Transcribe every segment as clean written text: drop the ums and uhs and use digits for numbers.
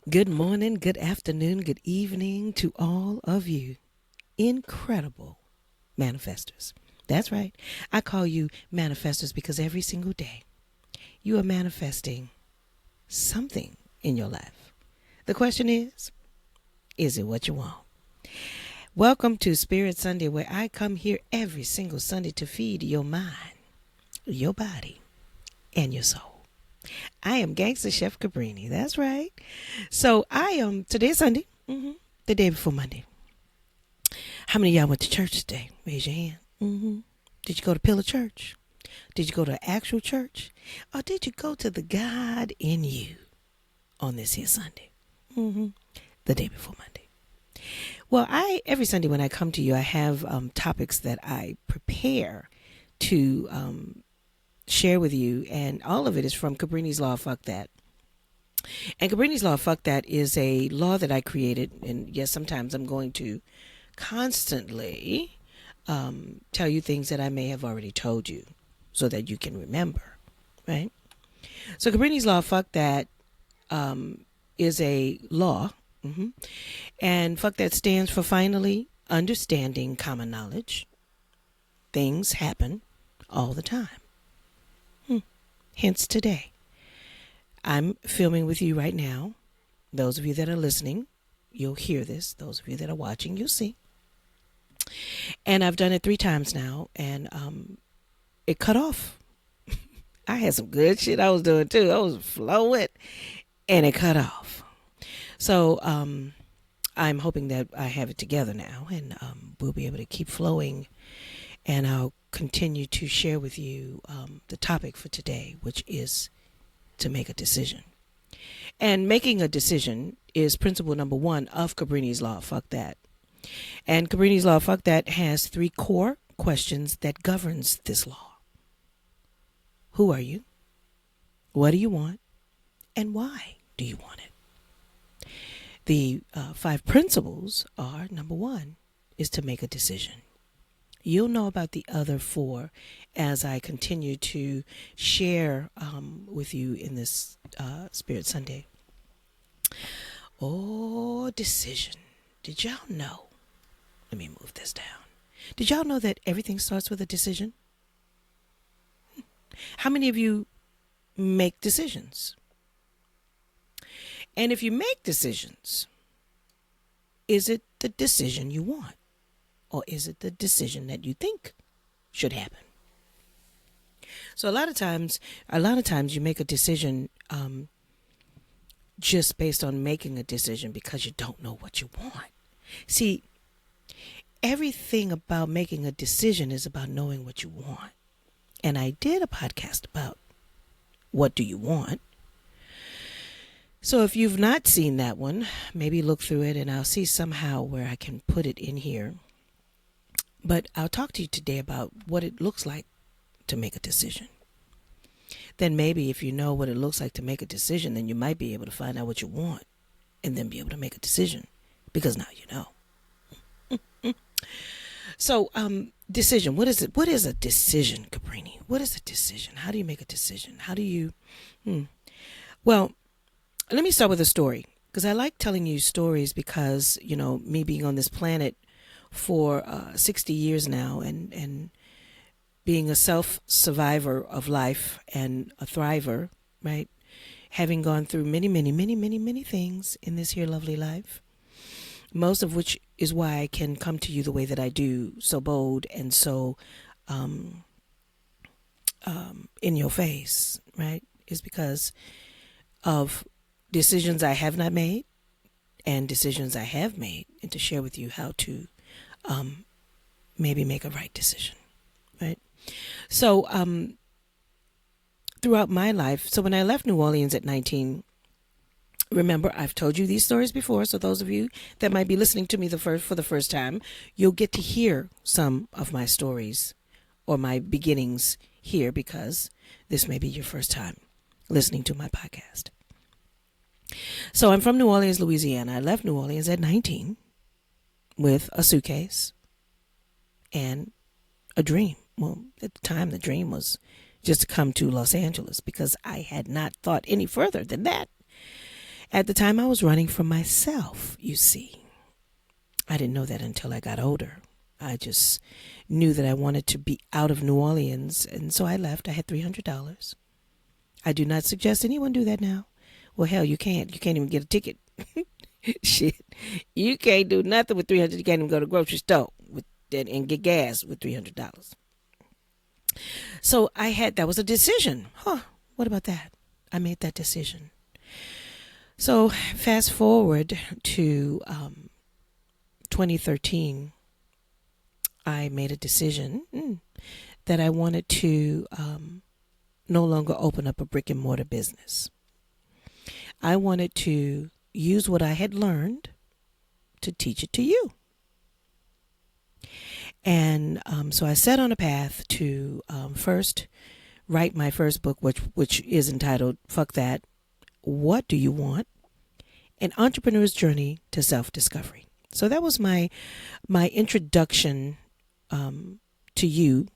Good morning, good afternoon, good evening to all of you incredible manifestors. That's right. I call you manifestors because every single day you are manifesting something in your life. The question is it what you want? Welcome to Spirit Sunday, where I come here every single Sunday to feed your mind, your body, and your soul. I am Gangster Chef Cabrini. That's right. So today's Sunday, the day before Monday. How many of y'all went to church today? Raise your hand. Did you go to Pillar Church? Did you go to actual church? Or did you go to the God in you on this here Sunday? The day before Monday. Well, every Sunday when I come to you, I have topics that I prepare to share with you, and all of it is from Cabrini's Law, Fuck That. And Cabrini's Law, Fuck That is a law that I created, and yes, sometimes I'm going to constantly tell you things that I may have already told you so that you can remember, right? So Cabrini's Law, Fuck That is a law, and Fuck That stands for finally understanding common knowledge. Things happen all the time. Hence today. I'm filming with you right now. Those of you that are listening, you'll hear this. Those of you that are watching, you'll see. And I've done it 3 times now, and it cut off. I had some good shit I was doing too. I was flowing, and it cut off. So I'm hoping that I have it together now, and we'll be able to keep flowing, and I'll continue to share with you the topic for today, which is to make a decision. And making a decision is principle number 1 of Cabrini's Law, Fuck That. And Cabrini's Law, Fuck That has 3 core questions that governs this law. Who are you? What do you want? And why do you want it? The 5 principles are, number 1 is to make a decision. You'll know about the other 4 as I continue to share with you in this Spirit Sunday. Oh, decision. Did y'all know? Let me move this down. Did y'all know that everything starts with a decision? How many of you make decisions? And if you make decisions, is it the decision you want? Or is it the decision that you think should happen? So a lot of times you make a decision just based on making a decision because you don't know what you want. See, everything about making a decision is about knowing what you want. And I did a podcast about what do you want. So if you've not seen that one, maybe look through it and I'll see somehow where I can put it in here. But I'll talk to you today about what it looks like to make a decision. Then maybe if you know what it looks like to make a decision, then you might be able to find out what you want and then be able to make a decision because now you know. So, decision. What is it? What is a decision, Cabrini? What is a decision? How do you make a decision? How do you... Well, let me start with a story because I like telling you stories because, me being on this planet for 60 years now and being a self-survivor of life and a thriver, right? Having gone through many, many, many, many, many things in this here lovely life, most of which is why I can come to you the way that I do, so bold and so in your face, right? Is because of decisions I have not made and decisions I have made, and to share with you how to maybe make a right decision, right? So throughout my life, so when I left New Orleans at 19, remember, I've told you these stories before, so those of you that might be listening to me for the first time, you'll get to hear some of my stories or my beginnings here because this may be your first time listening to my podcast. So I'm from New Orleans, Louisiana. I left New Orleans at 19 with a suitcase and a dream. Well, at the time, the dream was just to come to Los Angeles because I had not thought any further than that. At the time, I was running for myself, you see. I didn't know that until I got older. I just knew that I wanted to be out of New Orleans, and so I left. I had $300. I do not suggest anyone do that now. Well, hell, you can't. You can't even get a ticket. Shit. You can't do nothing with 300. You can't even go to the grocery store and get gas with $300. So that was a decision. What about that? I made that decision. So fast forward to 2013, I made a decision that I wanted to no longer open up a brick and mortar business. I wanted to use what I had learned to teach it to you. And so I set on a path to first write my first book, which is entitled Fuck That, What Do You Want? An Entrepreneur's Journey to Self-Discovery. So that was my introduction to you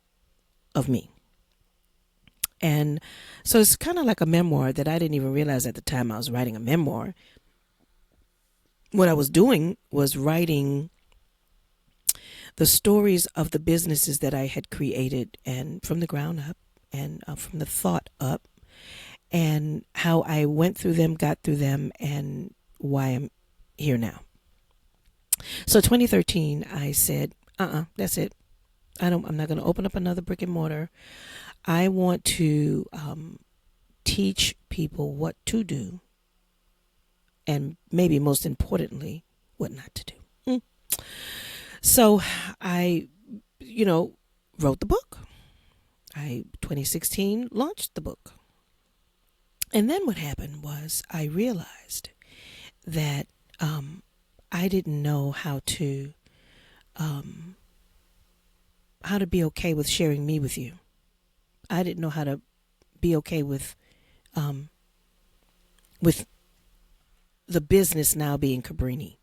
of me. And so it's kind of like a memoir that I didn't even realize at the time I was writing a memoir. What I was doing was writing the stories of the businesses that I had created, and from the ground up and from the thought up, and how I went through them, got through them, and why I'm here now. So 2013, I said, that's it. I'm not going to open up another brick and mortar. I want to teach people what to do, and maybe most importantly, what not to do. So I, wrote the book. 2016 launched the book. And then what happened was I realized that I didn't know how to be okay with sharing me with you. I didn't know how to be okay with the business now being Cabrini.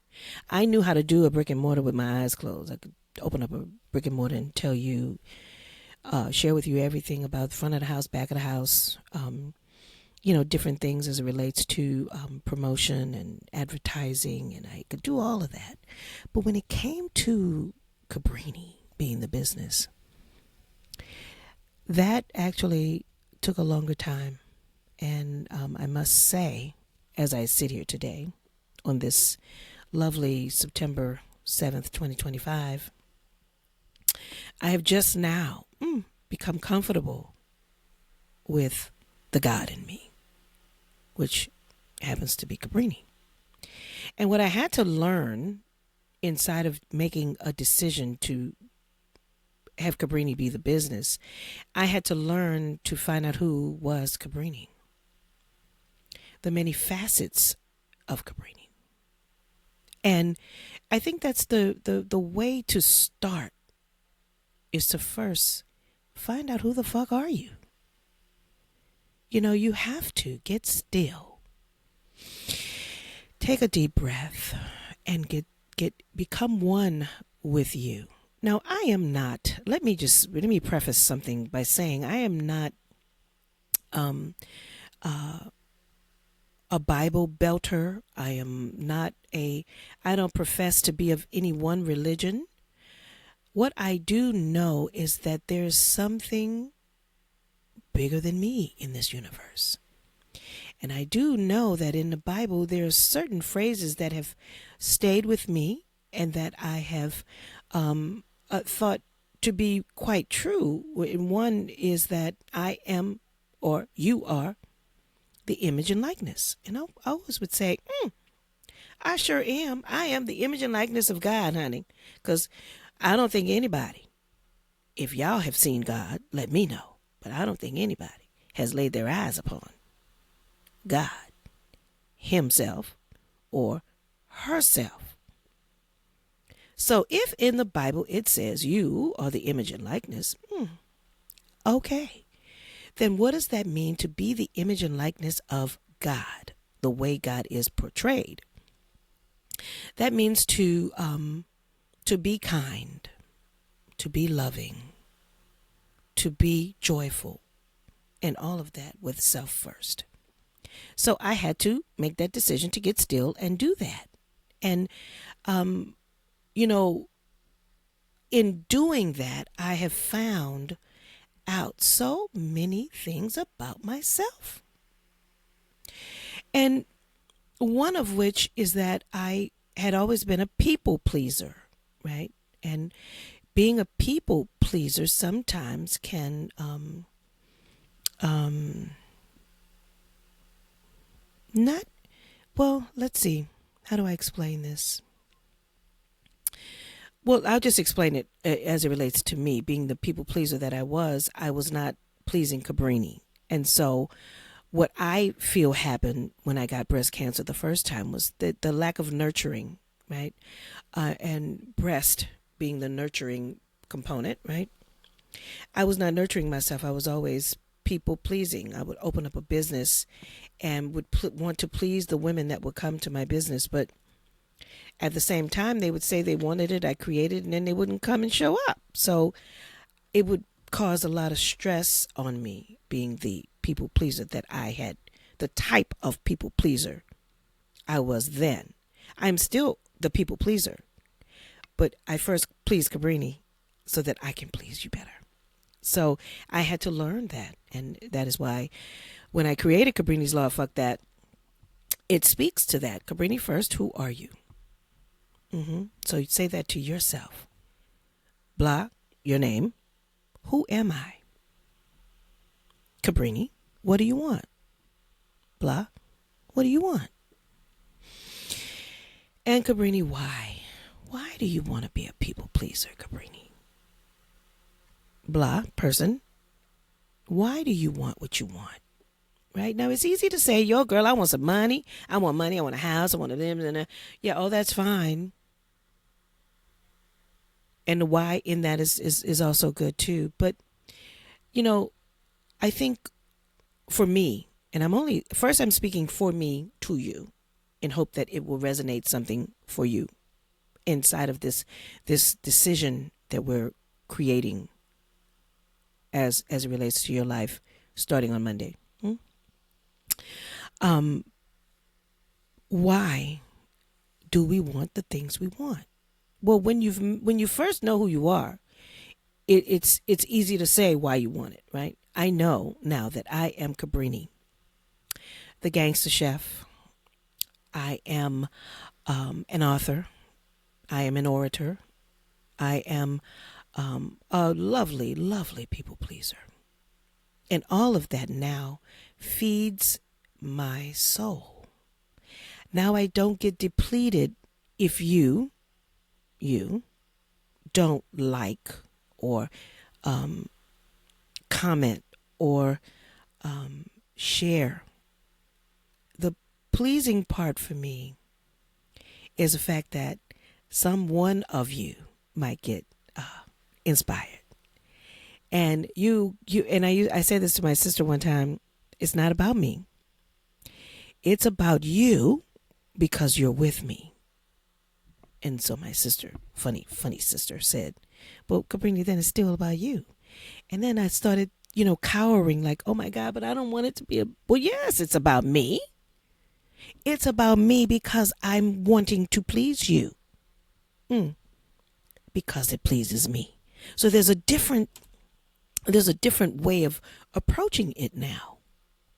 I knew how to do a brick and mortar with my eyes closed. I could open up a brick and mortar and tell you, share with you everything about the front of the house, back of the house, different things as it relates to promotion and advertising, and I could do all of that. But when it came to Cabrini being the business, that actually took a longer time. And I must say, as I sit here today on this lovely September 7th, 2025, I have just now become comfortable with the God in me, which happens to be Cabrini. And what I had to learn inside of making a decision to have Cabrini be the business, I had to learn to find out who was Cabrini, the many facets of Cabrini. And I think that's the way to start, is to first find out who the fuck are you. You have to get still, take a deep breath, and become one with you. Now, I am not, let me preface something by saying I am not a Bible belter. I don't profess to be of any one religion. What I do know is that there's something bigger than me in this universe. And I do know that in the Bible, there are certain phrases that have stayed with me and that I have thought to be quite true. And one is that I am, or you are, the image and likeness. And I always would say, I sure am. I am the image and likeness of God, honey. Because I don't think anybody, if y'all have seen God, let me know. But I don't think anybody has laid their eyes upon God, himself, or herself. So if in the Bible it says you are the image and likeness, okay. Then what does that mean to be the image and likeness of God, the way God is portrayed? That means to be kind, to be loving, to be joyful, and all of that with self first. So I had to make that decision to get still and do that. And, um, you know, in doing that, I have found out so many things about myself. And one of which is that I had always been a people pleaser, right? And being a people pleaser sometimes can um, not, well, let's see. How do I explain this? Well, I'll just explain it as it relates to me. Being the people pleaser that I was not pleasing Cabrini. And so what I feel happened when I got breast cancer the first time was the lack of nurturing, right? And breast being the nurturing component, right? I was not nurturing myself. I was always people pleasing. I would open up a business and would want to please the women that would come to my business, but at the same time they would say they wanted it, I created, and then they wouldn't come and show up. So it would cause a lot of stress on me being the people pleaser that I had, the type of people pleaser I was then. I'm still the people pleaser, but I first please Cabrini so that I can please you better. So I had to learn that. And that is why when I created Cabrini's Law, Fuck That, it speaks to that. Cabrini first, who are you? So you say that to yourself. Blah, your name. Who am I? Cabrini, what do you want? Blah, what do you want? And Cabrini, why? Why do you want to be a people pleaser, Cabrini? Blah, person, why do you want what you want? Right now, it's easy to say, yo, girl, I want some money. I want money. I want a house. I want a them and a, yeah. Oh, that's fine. And the why in that is also good too. But you know, I think for me, and I'm speaking for me to you, in hope that it will resonate something for you inside of this decision that we're creating as it relates to your life starting on Monday. Why do we want the things we want? Well, when you first know who you are, it's easy to say why you want it, right? I know now that I am Cabrini, the gangster chef. I am an author. I am an orator. I am a lovely, lovely people pleaser. And all of that now feeds my soul. Now I don't get depleted if you don't like or comment or share. The pleasing part for me is the fact that some one of you might get inspired. And you and I said this to my sister one time, it's not about me. It's about you because you're with me. And so my sister, funny sister, said, well, Cabrini, then it's still about you. And then I started, cowering like, oh my God, but I don't want it to be well, yes, it's about me. It's about me because I'm wanting to please you. Because it pleases me. So there's a different way of approaching it now,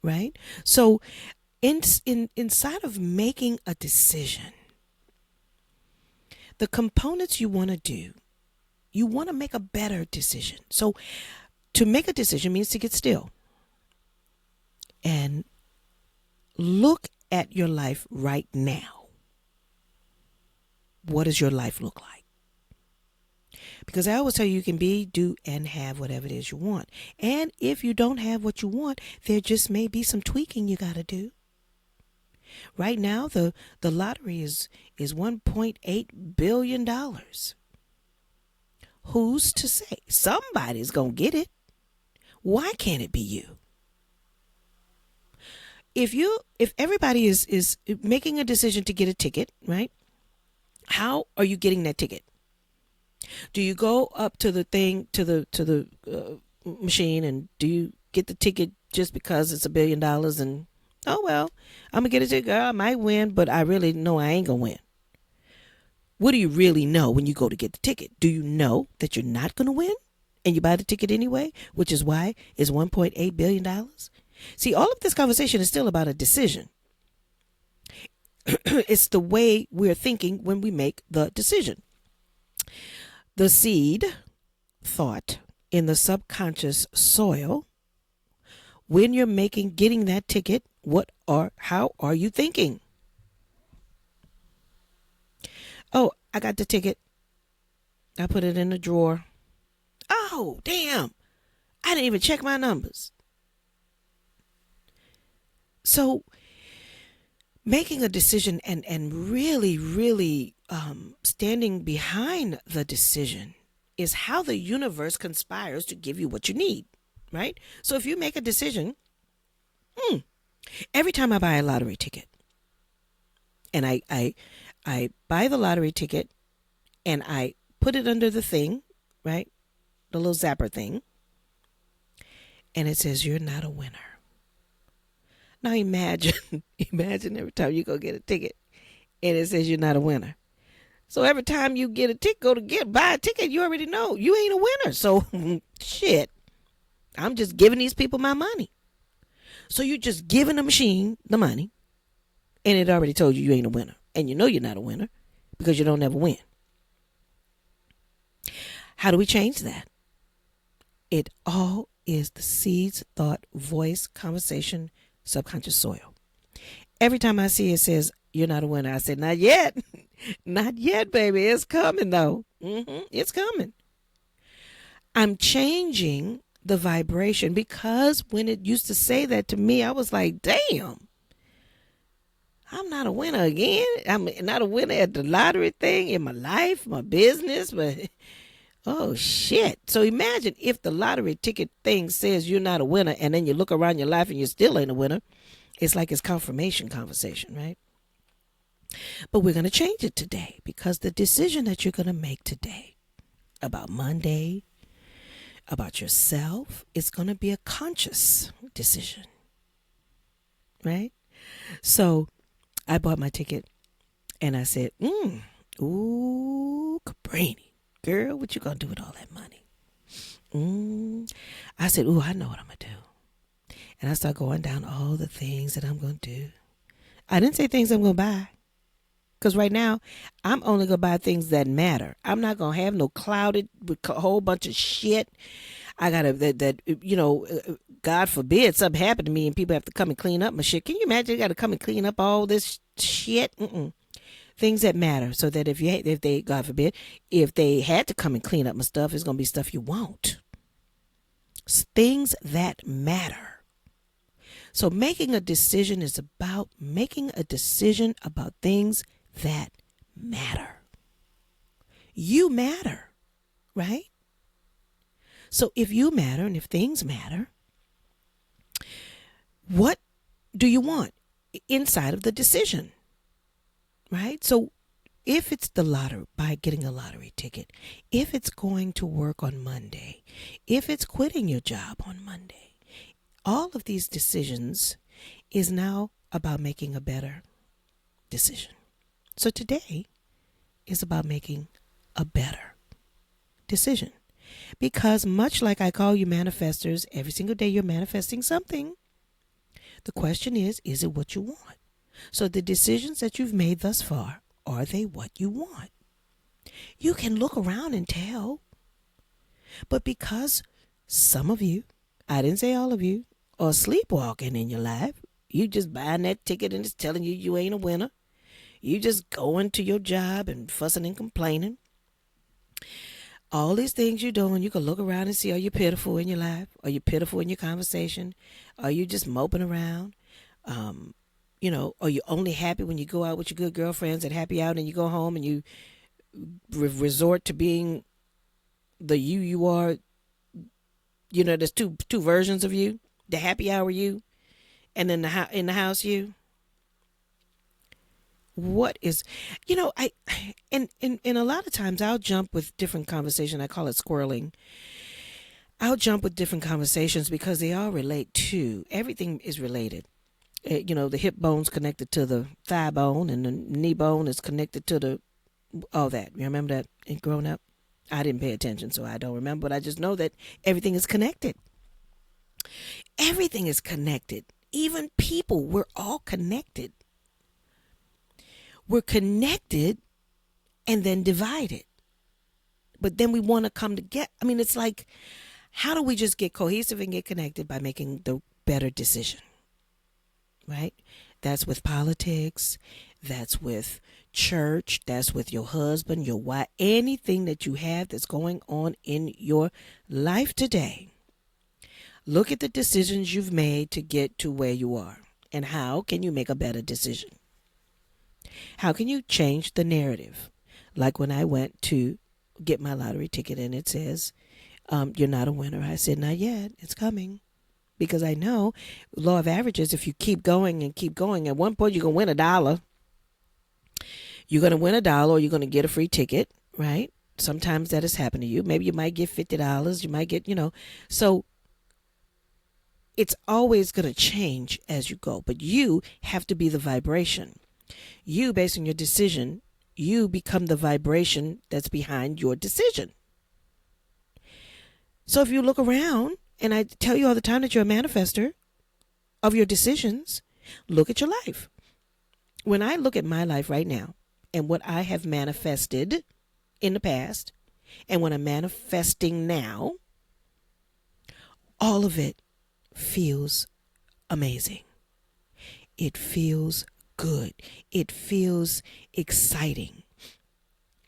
right? So inside of making a decision, the components you want to do, you want to make a better decision. So to make a decision means to get still and look at your life right now. What does your life look like? Because I always tell you can be, do, and have whatever it is you want. And if you don't have what you want, there just may be some tweaking you got to do. Right now, the lottery is $1.8 billion. Who's to say? Somebody's going to get it. Why can't it be you? If everybody is making a decision to get a ticket, right? How are you getting that ticket? Do you go up to the thing, to the machine, and do you get the ticket just because it's $1 billion and Oh, well, I'm going to get a ticket. Girl, I might win, but I really know I ain't going to win. What do you really know when you go to get the ticket? Do you know that you're not going to win? And you buy the ticket anyway, which is why it's $1.8 billion. See, all of this conversation is still about a decision. It's the way we're thinking when we make the decision. The seed thought in the subconscious soil, when you're getting that ticket, how are you thinking? Oh, I got the ticket. I put it in the drawer. Oh, damn. I didn't even check my numbers. So making a decision and really, really standing behind the decision is how the universe conspires to give you what you need, right? So if you make a decision, every time I buy a lottery ticket, and I buy the lottery ticket and I put it under the thing, right? The little zapper thing. And it says, you're not a winner. Now imagine every time you go get a ticket and it says you're not a winner. So every time you get a ticket, buy a ticket, you already know you ain't a winner. So shit, I'm just giving these people my money. So you're just giving the machine the money and it already told you ain't a winner. And you know you're not a winner because you don't ever win. How do we change that? It all is the seeds, thought, voice, conversation, subconscious soil. Every time I see it says, you're not a winner, I say, not yet. Not yet, baby. It's coming, though. It's coming. I'm changing the vibration because when it used to say that to me, I was like, damn, I'm not a winner again. I'm not a winner at the lottery thing in my life, my business, but oh shit. So imagine if the lottery ticket thing says you're not a winner and then you look around your life and you still ain't a winner. It's like it's confirmation conversation, right? But we're going to change it today because the decision that you're going to make today about Monday, about yourself, is going to be a conscious decision, right? So I bought my ticket and I said, ooh, Cabrini, girl, what you going to do with all that money? I said, ooh, I know what I'm going to do. And I start going down all the things that I'm going to do. I didn't say things I'm going to buy. Because right now, I'm only going to buy things that matter. I'm not going to have no clouded with a whole bunch of shit. I got to, God forbid something happened to me and people have to come and clean up my shit. Can you imagine? You got to come and clean up all this shit? Things that matter. So that if they, God forbid, if they had to come and clean up my stuff, it's going to be stuff you want. Things that matter. So making a decision is about making a decision about things that matter. You matter, right? So if you matter and if things matter, what do you want inside of the decision, right? So if it's the lottery, by getting a lottery ticket, if it's going to work on Monday, if it's quitting your job on Monday, all of these decisions is now about making a better decision. So today is about making a better decision. Because much like I call you manifestors, every single day you're manifesting something. The question is it what you want? So the decisions that you've made thus far, are they what you want? You can look around and tell. But because some of you, I didn't say all of you, are sleepwalking in your life, you just buying that ticket and it's telling you you ain't a winner. You just going to your job and fussing and complaining. All these things you're doing, you can look around and see, are you pitiful in your life? Are you pitiful in your conversation? Are you just moping around? Are you only happy when you go out with your good girlfriends at happy hour and you go home and you resort to being the you are? There's two versions of you. The happy hour you and then in the house you. What is, and a lot of times I'll jump with different conversation. I call it squirreling. I'll jump with different conversations because they all relate to, everything is related. The hip bone's connected to the thigh bone, and the knee bone is connected to all that. You remember that growing up? I didn't pay attention, so I don't remember, but I just know that everything is connected. Everything is connected. Even people, we're all connected. We're connected and then divided. But then we want to come together. I mean, it's like, how do we just get cohesive and get connected? By making the better decision, right? That's with politics. That's with church. That's with your husband, your wife, anything that you have that's going on in your life today. Look at the decisions you've made to get to where you are. And how can you make a better decision? How can you change the narrative? Like when I went to get my lottery ticket and it says, you're not a winner. I said, not yet. It's coming. Because I know law of averages, if you keep going and keep going, at one point you're going to win $1. You're going to win $1 or you're going to get a free ticket, right? Sometimes that has happened to you. Maybe you might get $50. You might get, So it's always going to change as you go. But you have to be the vibration. You, based on your decision, you become the vibration that's behind your decision. So if you look around, and I tell you all the time that you're a manifester of your decisions, look at your life. When I look at my life right now and what I have manifested in the past and what I'm manifesting now, all of it feels amazing. It feels good. It feels exciting.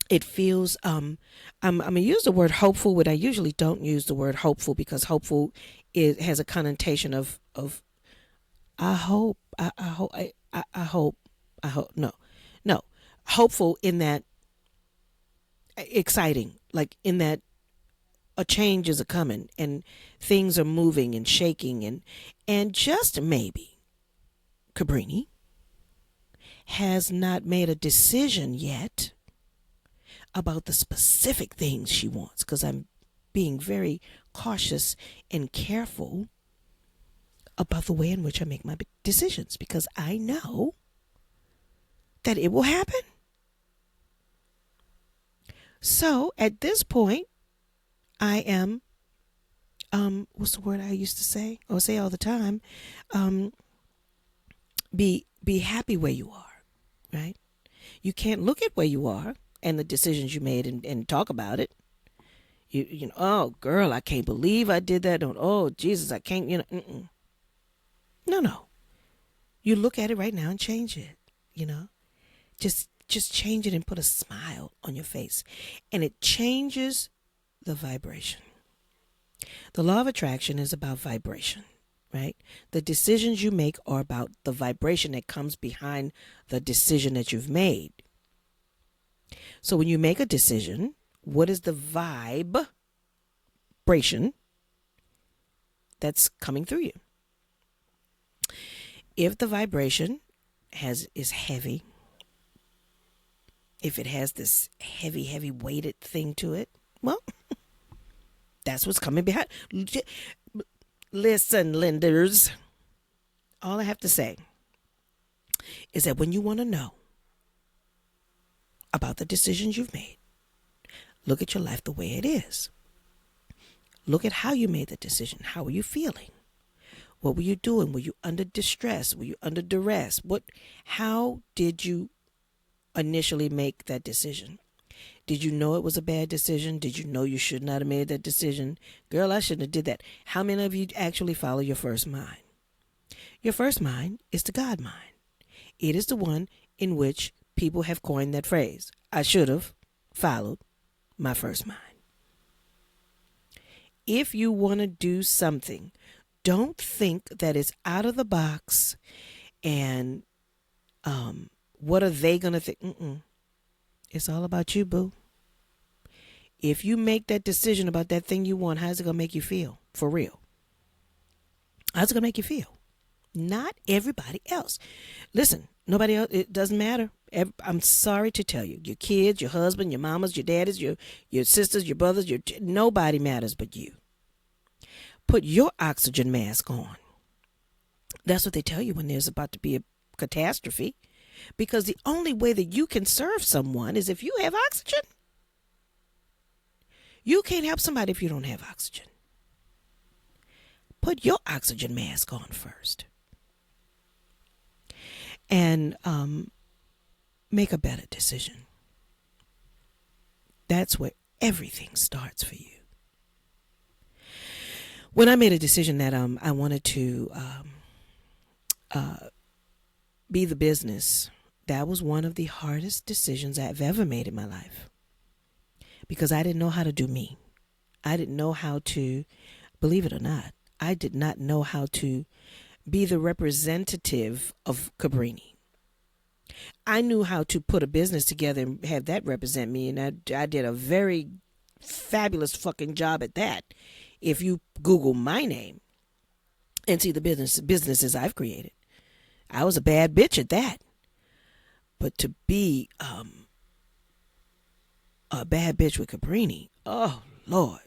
It feels, I'm going to use the word hopeful, but I usually don't use the word hopeful because hopeful has a connotation of I hope, no. Hopeful in that exciting, like in that a change is a coming and things are moving and shaking and just maybe Cabrini has not made a decision yet about the specific things she wants, because I'm being very cautious and careful about the way in which I make my decisions, because I know that it will happen. So at this point, I am, what's the word I used to say? Or say all the time? Be happy where you are, right? You can't look at where you are and the decisions you made and talk about it. You know, oh girl, I can't believe I did that. Oh Jesus, I can't, No. You look at it right now and change it, Just change it and put a smile on your face. And it changes the vibration. The law of attraction is about vibration, right? The decisions you make are about the vibration that comes behind the decision that you've made. So when you make a decision, what is the vibration that's coming through you? If the vibration is heavy, if it has this heavy weighted thing to it, well, that's what's coming behind. Listen, lenders, all I have to say is that when you want to know about the decisions you've made, look at your life the way it is. Look at how you made the decision. How were you feeling? What were you doing? Were you under distress? Were you under duress? How did you initially make that decision? Did you know it was a bad decision? Did you know you should not have made that decision? Girl, I shouldn't have did that. How many of you actually follow your first mind? Your first mind is the God mind. It is the one in which people have coined that phrase. I should have followed my first mind. If you want to do something, don't think that it's out of the box and what are they going to think? It's all about you, boo. If you make that decision about that thing you want, how's it going to make you feel? For real. How's it going to make you feel? Not everybody else. Listen, nobody else, it doesn't matter. I'm sorry to tell you, your kids, your husband, your mamas, your daddies, your sisters, your brothers, nobody matters but you. Put your oxygen mask on. That's what they tell you when there's about to be a catastrophe. Because the only way that you can serve someone is if you have oxygen. You can't help somebody if you don't have oxygen. Put your oxygen mask on first. And make a better decision. That's where everything starts for you. When I made a decision that I wanted to be the business, that was one of the hardest decisions I've ever made in my life. Because I didn't know how to do me. I didn't know how to, believe it or not, I did not know how to be the representative of Cabrini. I knew how to put a business together and have that represent me, and I did a very fabulous fucking job at that. If you Google my name and see the businesses I've created, I was a bad bitch at that. But to be a bad bitch with Cabrini, oh Lord.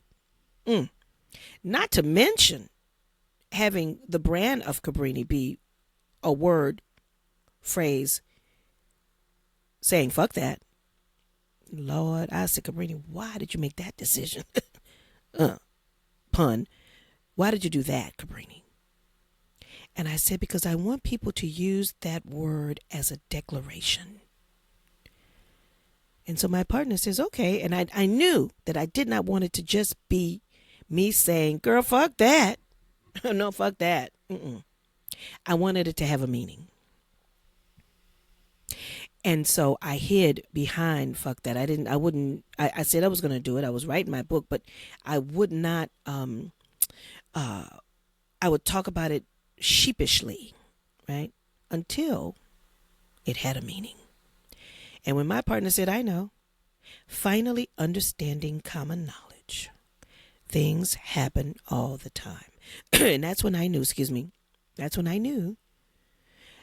Not to mention having the brand of Cabrini be a word, phrase, saying fuck that. Lord, I said, Cabrini, why did you make that decision? Pun. Why did you do that, Cabrini? And I said, because I want people to use that word as a declaration. And so my partner says, okay. And I knew that I did not want it to just be me saying, girl, fuck that. No, fuck that. I wanted it to have a meaning. And so I hid behind fuck that. I said I was going to do it. I was writing my book, but I would not, I would talk about it sheepishly, right? Until it had a meaning. And when my partner said, I know, finally understanding common knowledge, things happen all the time. And that's when I knew, that's when I knew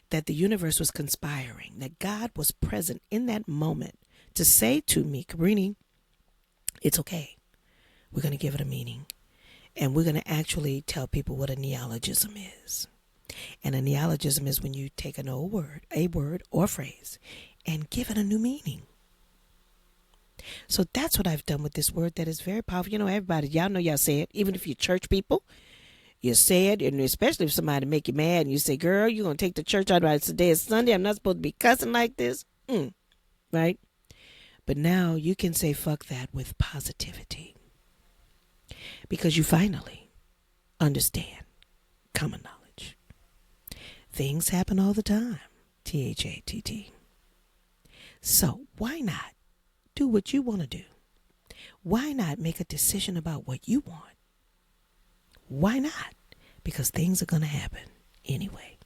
that the universe was conspiring, that God was present in that moment to say to me, Cabrini, it's okay. We're going to give it a meaning. And we're going to actually tell people what a neologism is. And a neologism is when you take an old word, a word or phrase, and give it a new meaning. So that's what I've done with this word that is very powerful. You know, everybody, y'all know y'all say it, even if you're church people, you say it, and especially if somebody make you mad and you say, girl, you're going to take the church out right today is Sunday. I'm not supposed to be cussing like this. Right? But now you can say fuck that with positivity. Because you finally understand common knowledge. Things happen all the time. THATT. So why not do what you want to do? Why not make a decision about what you want? Why not? Because things are going to happen anyway.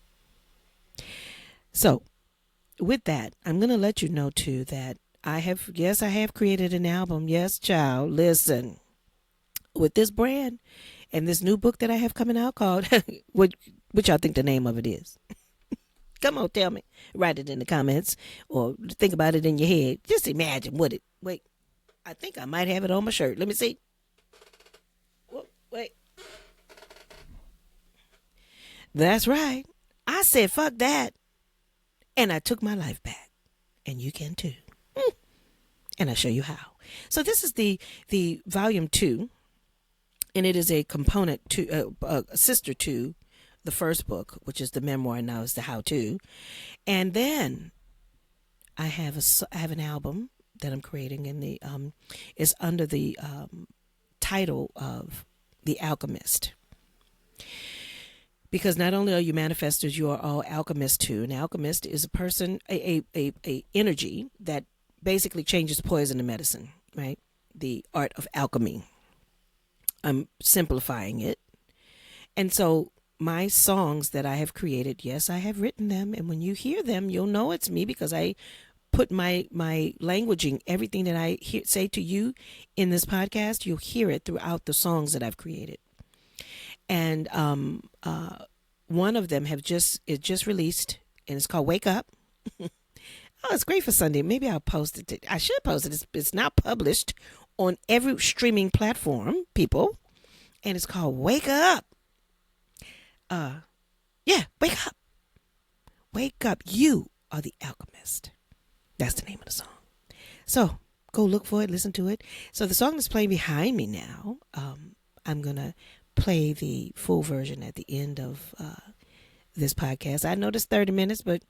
So with that, I'm going to let you know too that I have created an album. Yes, child, listen. With this brand and this new book that I have coming out called, what y'all think the name of it is? Come on, tell me. Write it in the comments or think about it in your head. Just imagine wait, I think I might have it on my shirt. Let me see. Wait. That's right. I said, fuck that. And I took my life back. And you can too. And I'll show you how. So this is the volume 2. And it is a component to, a sister to the first book, which is the memoir, and now is the how-to. And then I have an album that I'm creating, and is under the title of The Alchemist. Because not only are you manifestors, you are all alchemists too. An alchemist is a person, a energy that basically changes poison to medicine, right? The art of alchemy. I'm simplifying it. And so my songs that I have created, yes, I have written them. And when you hear them, you'll know it's me because I put my languaging, everything that I say to you in this podcast, you'll hear it throughout the songs that I've created. And one of them just released, and it's called Wake Up. Oh, it's great for Sunday. Maybe I'll post it. I should post it. It's now published on every streaming platform, people. And it's called Wake Up. Yeah, wake up. Wake up. You are the alchemist. That's the name of the song. So go look for it, listen to it. So the song that's playing behind me now, I'm going to play the full version at the end of this podcast. I know it's 30 minutes, but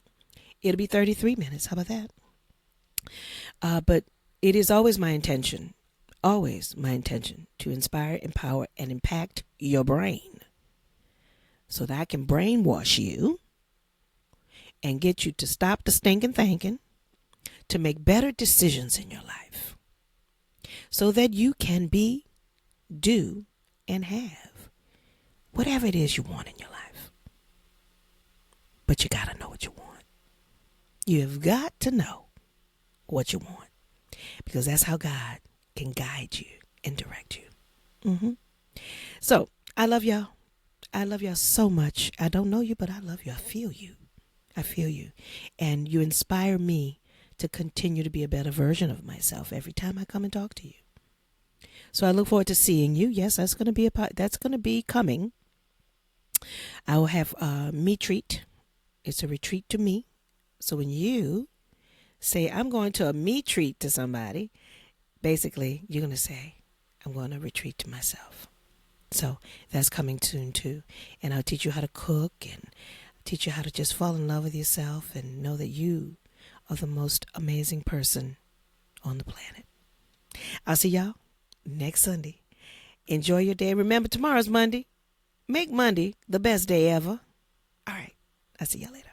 it'll be 33 minutes. How about that? But it is always my intention to inspire, empower, and impact your brain so that I can brainwash you and get you to stop the stinking thinking, to make better decisions in your life so that you can be, do, and have whatever it is you want in your life. But you got to know what you want. You've got to know what you want, because that's how God can guide you and direct you. So I love y'all. I love y'all so much. I don't know you, but I love you. I feel you. I feel you. And you inspire me to continue to be a better version of myself every time I come and talk to you. So I look forward to seeing you. Yes, that's going to be coming. I will have me treat. It's a retreat to me. So when you say, I'm going to a me treat to somebody, basically you're going to say, I'm going to retreat to myself. So that's coming soon too. And I'll teach you how to cook and teach you how to just fall in love with yourself and know that you are the most amazing person on the planet. I'll see y'all next Sunday. Enjoy your day. Remember, tomorrow's Monday. Make Monday the best day ever. All right. I'll see y'all later.